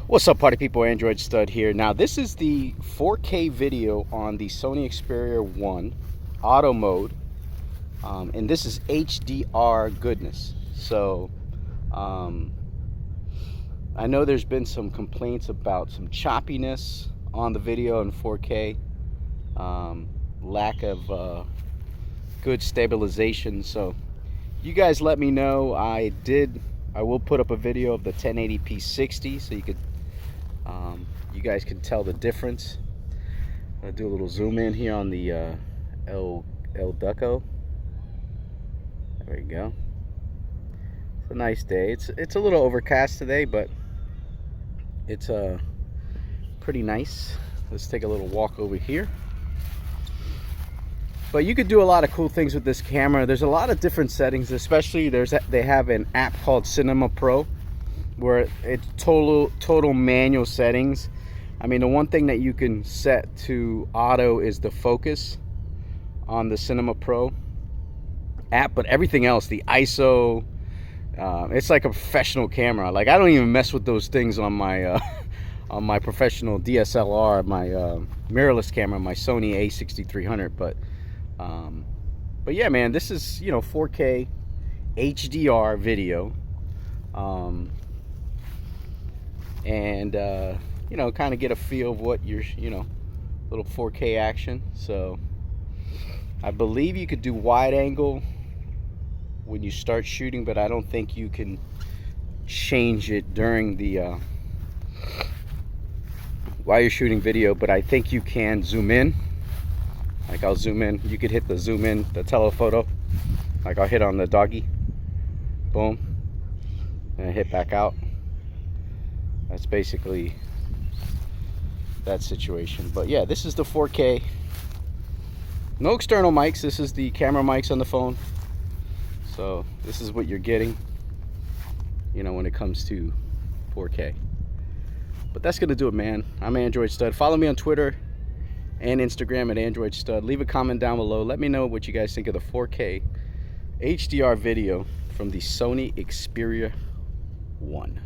What's up, party people? Android Stud here. Now this is the 4K video on the Sony Xperia 1 auto mode, and this is HDR goodness. So I know there's been some complaints about some choppiness on the video in 4K, lack of good stabilization. So you guys let me know. I will put up a video of the 1080p 60 so you guys can tell the difference. I'll do a little zoom in here on the El Duco. There we go. It's a nice day. It's a little overcast today, but it's pretty nice. Let's take a little walk over here. But you could do a lot of cool things with this camera. There's a lot of different settings, especially they have an app called Cinema Pro where it's total manual settings. I mean, the one thing that you can set to auto is the focus on the Cinema Pro app, but everything else, the ISO, it's like a professional camera. Like, I don't even mess with those things on my on my professional DSLR, my mirrorless camera, my Sony A6300. But yeah, man, this is 4K HDR video, and kind of get a feel of what your little 4K action. So I believe you could do wide angle when you start shooting, but I don't think you can change it during the while you're shooting video. But I think you can zoom in. Like, I'll zoom in. You could hit the zoom in, the telephoto. Like, I'll hit on the doggy, boom, and hit back out. That's basically that situation. But yeah, this is the 4K. No external mics. This is the camera mics on the phone. So this is what you're getting, when it comes to 4K. But that's gonna do it, man. I'm Android Stud. Follow me on Twitter and Instagram at Android Stud. Leave a comment down below. Let me know what you guys think of the 4K HDR video from the Sony Xperia 1.